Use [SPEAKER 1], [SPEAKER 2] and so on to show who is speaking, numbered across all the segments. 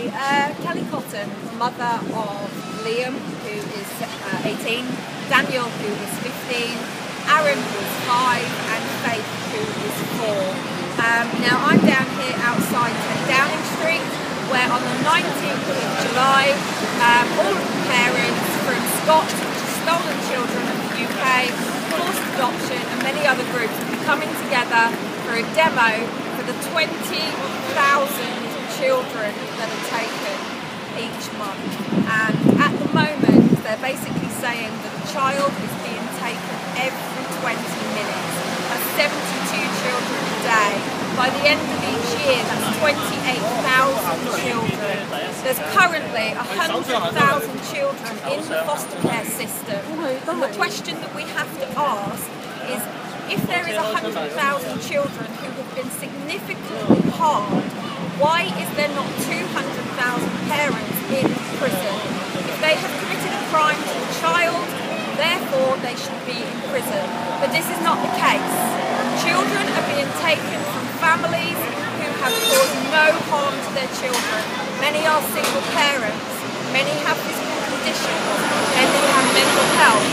[SPEAKER 1] Kellie Cottam, mother of Liam, who is 18, Daniel, who is 15, Aaron, who is 5, and Faith, who is 4. Now I'm down here outside 10 Downing Street, where on the 19th of July, all of the parents from Scott, stolen children of the UK, forced adoption, and many other groups will be coming together for a demo for the 20,000 children that are taken each month. And at the moment, they're basically saying that a child is being taken every 20 minutes. That's 72 children a day. By the end of each year, that's 28,000 children. There's currently 100,000 children in the foster care system. And the question that we have to ask is, if there is 100,000 children who have been significantly harmed, why is there not 200,000 parents in prison? If they have committed a crime to a child, therefore they should be in prison. But this is not the case. Children are being taken from families who have caused no harm to their children. Many are single parents, many have physical conditions, many have mental health.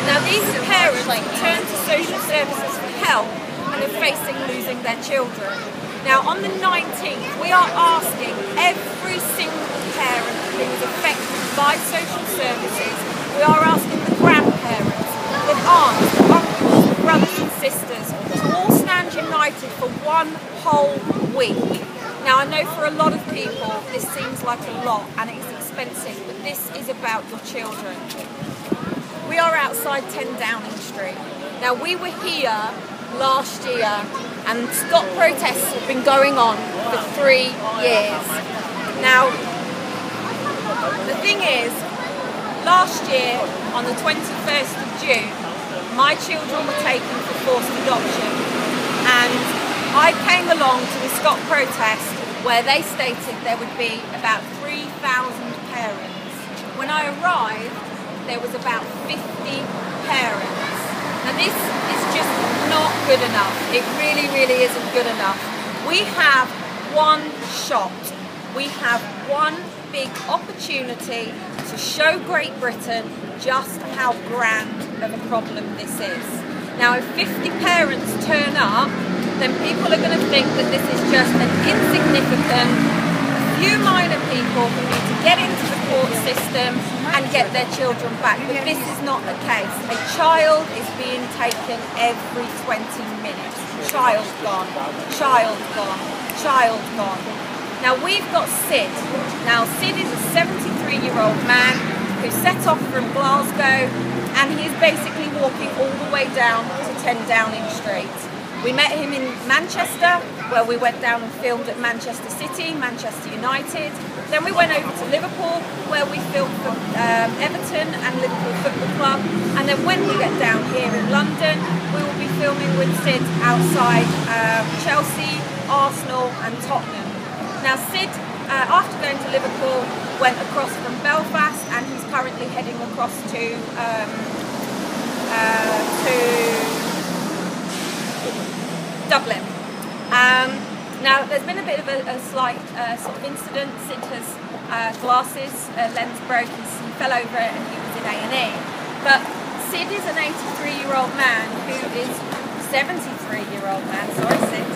[SPEAKER 1] Now these parents turn to social services for help and are facing losing their children. Now on the 19th we are asking every single parent who is affected by social services, we are asking the grandparents, the aunts, the uncles, the brothers and sisters to all stand united for one whole week. Now I know for a lot of people this seems like a lot and it's expensive, but this is about your children. We are outside 10 Downing Street. Now we were here last year and Scott protests have been going on for 3 years. Now the thing is, last year on the 21st of June my children were taken for forced adoption, and I came along to the Scott protest where they stated there would be about 3,000 parents. When I arrived there was about 50 parents. Now this is just not good enough. It really isn't good enough. We have one shot. We have one big opportunity to show Great Britain just how grand of a problem this is. Now if 50 parents turn up, then people are going to think that this is just an insignificant, few minor people who need to get into the court system and get their children back. But this is not the case. A child is being taken every 20 minutes. Child gone, child gone, child gone. Now we've got Sid. Now Sid is a 73-year-old man who set off from Glasgow, and he's basically walking all the way down to 10 Downing Street. We met him in Manchester, where we went down and filmed at Manchester City, Manchester United. Then we went over to Liverpool, where we filmed for Everton and Liverpool Football Club. And then when we get down here in London, we will be filming with Sid outside Chelsea, Arsenal and Tottenham. Now Sid, after going to Liverpool, went across from Belfast, and he's currently heading across to Dublin. Now there's been a bit of a slight sort of incident. Sid has glasses, lens broke, he fell over it and he was in A&E. But Sid is an 83-year-old man who is 73-year-old man, sorry Sid,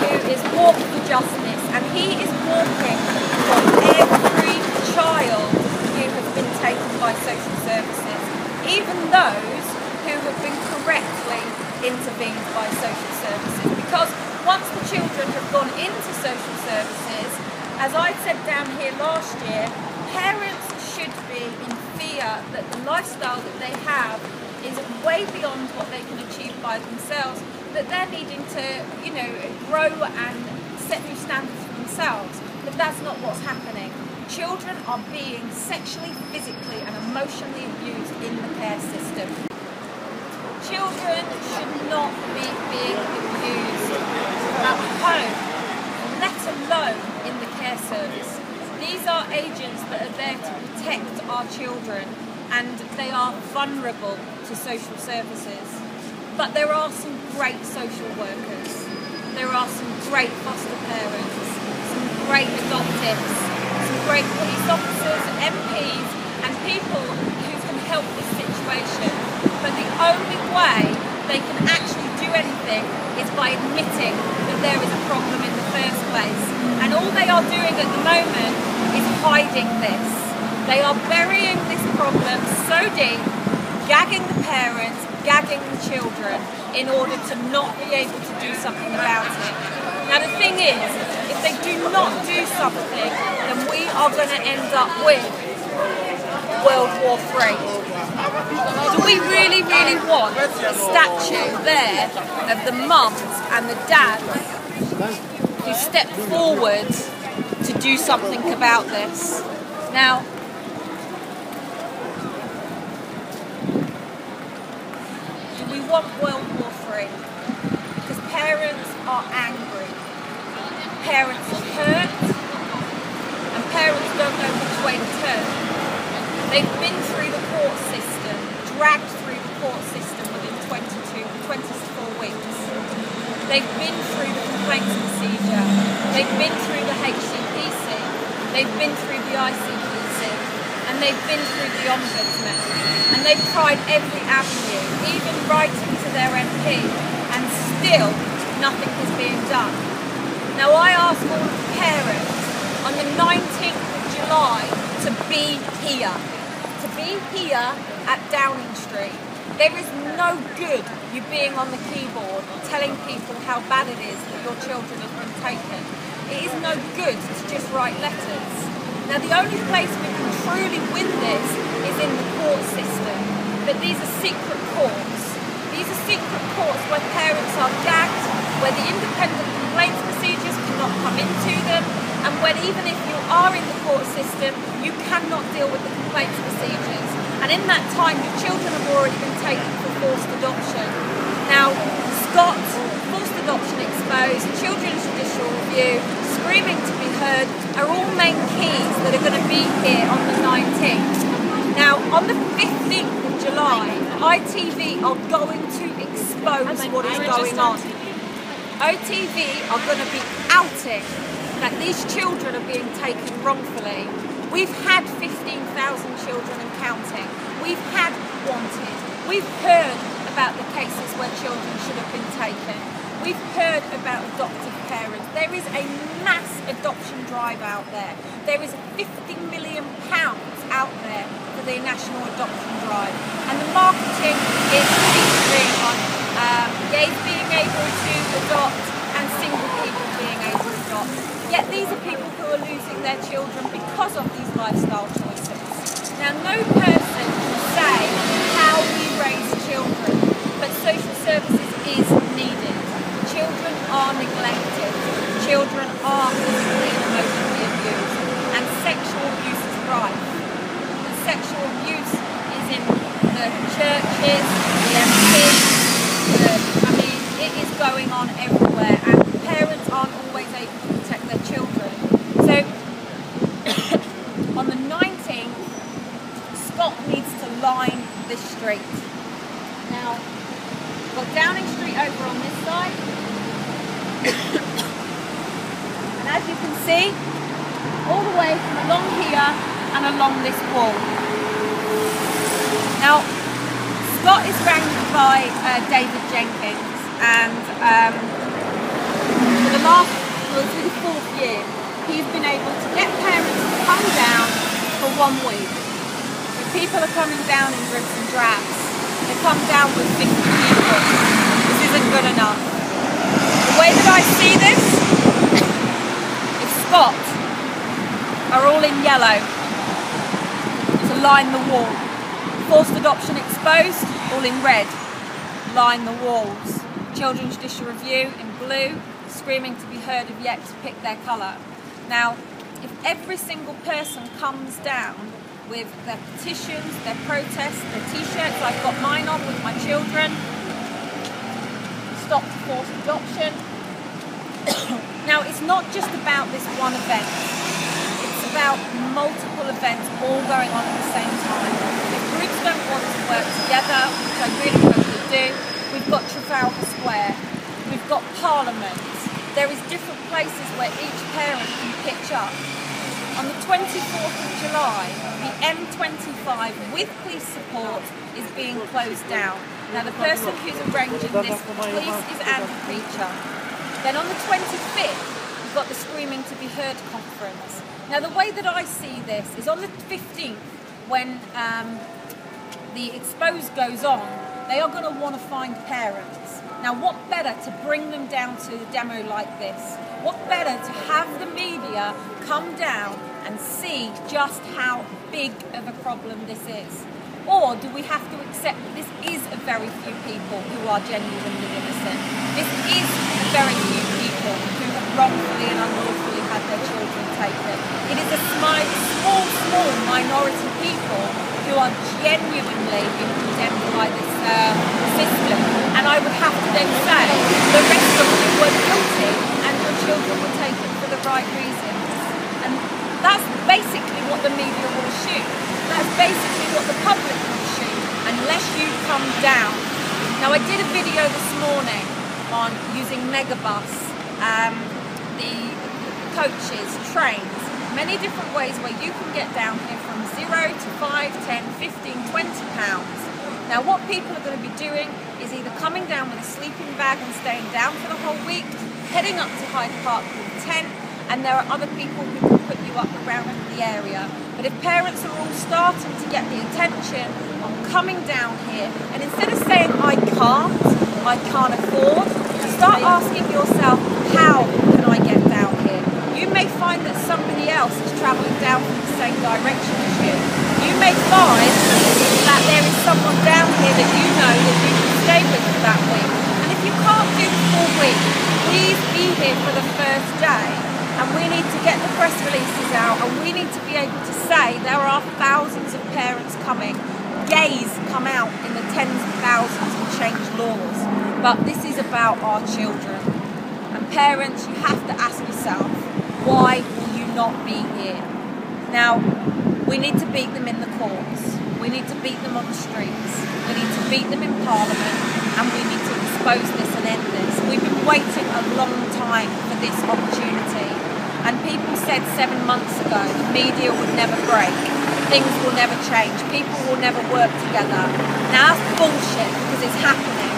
[SPEAKER 1] who is walking for justice, and he is walking for every child who has been taken by social services, even those who have been correctly intervened by social services. Because once the children have gone into social services, as I said down here last year, parents should be in fear that the lifestyle that they have is way beyond what they can achieve by themselves, that they're needing to, you know, grow and set new standards for themselves. But that's not what's happening. Children are being sexually, physically and emotionally abused in the care system. Children should not be being abused at home, let alone in the care service. These are agents that are there to protect our children, and they are vulnerable to social services. But there are some great social workers, there are some great foster parents, some great adoptives, some great police officers, MPs and people who can help this situation, but the only way they can actually do anything is by admitting that there is a problem in the first place. And all they are doing at the moment is hiding this. They are burying this problem so deep, gagging the parents, gagging the children, in order to not be able to do something about it. Now the thing is, if they do not do something, then we are going to end up with World War III. Do we really, really want a statue there of the mums and the dads who stepped forward to do something about this? Now, do we want World War III? Because parents are angry, parents are hurt, and parents don't know which way to turn. They've been through the court system, dragged through the court system within 24 weeks. They've been through the complaints procedure, they've been through the HCPC, they've been through the ICPC, and they've been through the Ombudsman. And they've tried every avenue, even writing to their MP, and still nothing is being done. Now I ask all of the parents on the 19th of July to be here. To be here at Downing Street. There is no good you being on the keyboard telling people how bad it is that your children have been taken. It is no good to just write letters. Now the only place we can truly win this is in the court system. But these are secret courts. These are secret courts where parents are gagged, where the independent complaints procedures cannot come into them, and when even if you are in the court system, you cannot deal with the complaints procedures. And in that time, your children have already been taken for forced adoption. Now, Scott, forced adoption exposed, children's judicial review, screaming to be heard, are all main keys that are going to be here on the 19th. Now, on the 15th of July, ITV are going to expose what is going on. OTV are going to be outing that these children are being taken wrongfully. We've had 15,000 children and counting. We've had wanted. We've heard about the cases where children should have been taken. We've heard about adoptive parents. There is a mass adoption drive out there. There is £50 million out there for the national adoption drive. And the marketing is featuring on gays being able to adopt and single people being able to adopt. Yet these are people who are losing their children because of these lifestyle choices. Now no person can say how we raise children, but social services is needed. Children are neglected, children are physically and emotionally abused, and sexual abuse is rife. And sexual abuse is in the churches, the MPs, it is going on everywhere, and parents aren't always able to protect their children. So, on the 19th, Scott needs to line this street. Now, we've got Downing Street over on this side, and as you can see, all the way from along here and along this wall. Now, Scott is ranked by David Jenkins, and for the last, well, through the 4th year, he's been able to get parents to come down for 1 week. If people are coming down in dribs and drabs, they come down with 50 people. This isn't good enough. The way that I see this, if Scott are all in yellow to line the wall, forced adoption exposed, all in red, line the walls. Children's Judicial Review in blue, screaming to be heard of yet to pick their colour. Now, if every single person comes down with their petitions, their protests, their t-shirts, I've got mine on with my children, stop to forced adoption. Now, it's not just about this one event. It's about multiple events all going on at the same time. If groups don't want to work together, which I really hope they do, we've got Trafalgar Square, we've got Parliament. There is different places where each parent can pitch up. on the 24th of July, the M25 with police support is being closed down. Now the person who's arranging this for police is Andy Preacher. Then on the 25th, we've got the Screaming to be Heard conference. Now the way that I see this is on the 15th, when the expose goes on, they are going to want to find parents. Now what better to bring them down to a demo like this? What better to have the media come down and see just how big of a problem this is? Or do we have to accept that this is a very few people who are genuinely innocent? This is a very few people who have wrongfully and unlawfully had their children taken. It is a small minority people who are genuinely being condemned by this system. And I would have to then say the rest of you were guilty and your children were taken for the right reasons. And that's basically what the media will shoot. That's basically what the public will shoot, unless you come down. Now I did a video this morning on using Megabus, the coaches, trains, many different ways where you can get down here from 0 to 5, 10, 15, 20 pounds. Now what people are going to be doing is either coming down with a sleeping bag and staying down for the whole week, heading up to Hyde Park with a tent, and there are other people who can put you up around the area. But if parents are all starting to get the attention on coming down here, and instead of saying I can't afford, start asking yourself, how can I get down here? You may find that somebody else is travelling down from the same direction as you. You may find that there is someone down here that you know that you can stay with for that week. And if you can't do the full week, please be here for the first day. And we need to get the press releases out, and we need to be able to say there are thousands of parents coming. Gays come out in the tens of thousands and change laws. But this is about our children. And parents, you have to ask yourself, why will you not be here? Now, we need to beat them in the courts. We need to beat them on the streets. We need to beat them in Parliament, and we need to expose this and end this. We've been waiting a long time for this opportunity. And people said 7 months ago the media would never break, things will never change, people will never work together. Now that's bullshit, because it's happening.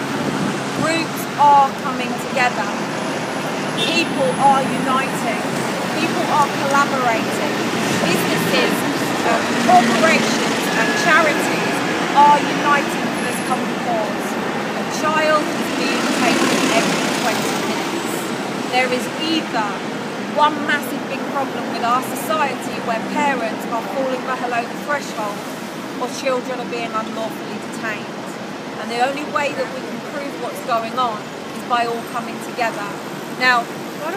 [SPEAKER 1] Groups are coming together. People are uniting. People are collaborating. Businesses, corporations and charities are uniting for this common cause. A child is being taken every 20 minutes. There is either one massive big problem with our society where parents are falling below the threshold or children are being unlawfully detained. And the only way that we can prove what's going on is by all coming together. Now, I'm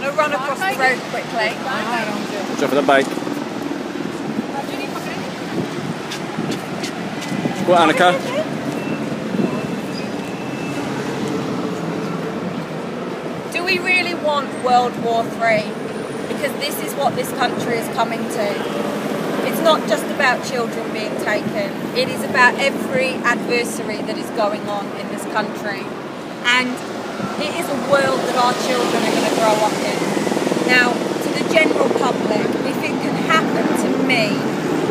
[SPEAKER 1] going to run across the road quickly.
[SPEAKER 2] Watch out for the bike. Go on, Annika.
[SPEAKER 1] Do we really want World War III? Because this is what this country is coming to. It's not just about children being taken. It is about every adversary that is going on in this country. And it is a world that our children are going to grow up in. Now, to the general public, if it can happen to me,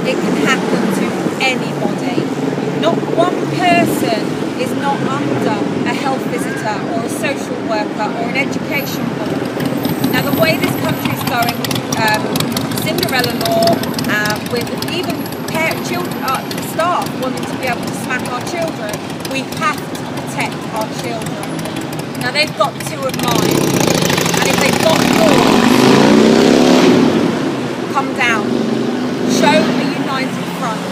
[SPEAKER 1] it can happen to anybody. Not one person is not under a health visitor or a social worker or an education board. Now the way this country is going, Cinderella law, with even staff wanting to be able to smack our children, we have to protect our children. Now they've got 2 of mine, and if they've got yours, come down, show a united front,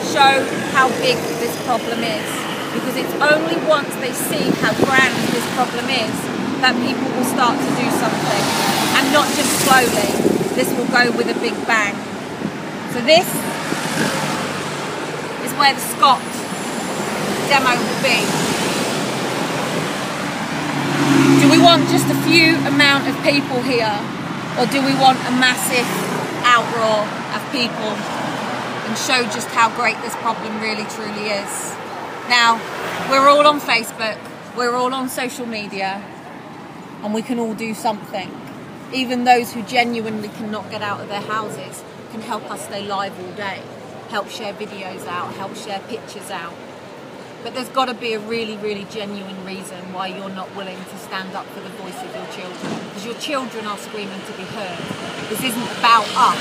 [SPEAKER 1] show how big this problem is, because it's only once they see how grand this problem is that people will start to do something, and not just slowly. This will go with a big bang. So this is where the Scott demo will be. Do we want just a few amount of people here, or do we want a massive outroar of people and show just how great this problem really truly is? Now, we're all on Facebook, we're all on social media, and we can all do something. even those who genuinely cannot get out of their houses, can help us stay live all day, help share videos out, help share pictures out. But there's got to be a really, really genuine reason why you're not willing to stand up for the voice of your children. Because your children are screaming to be heard. This isn't about us.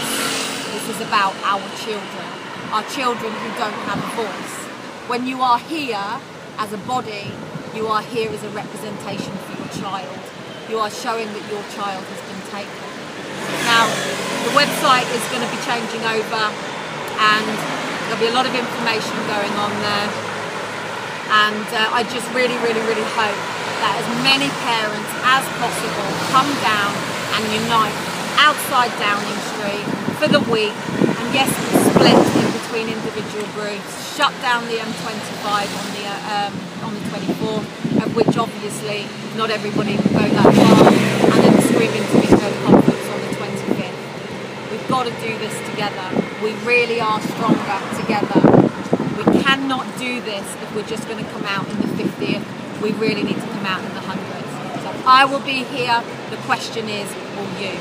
[SPEAKER 1] This is about our children who don't have a voice. When you are here as a body, you are here as a representation for your child. You are showing that your child has been taken. Now, the website is going to be changing over and there'll be a lot of information going on there. And I just really, really, really hope that as many parents as possible come down and unite outside Downing Street for the week. And yes, split in between individual groups, shut down the M25 on the 24th, of which obviously not everybody will go that far, and then the Screaming to Be Heard conference on the 25th. We've got to do this together. We really are stronger together. We cannot do this if we're just going to come out in the 50th. We really need to come out in the 100th. So I will be here. The question is, will you?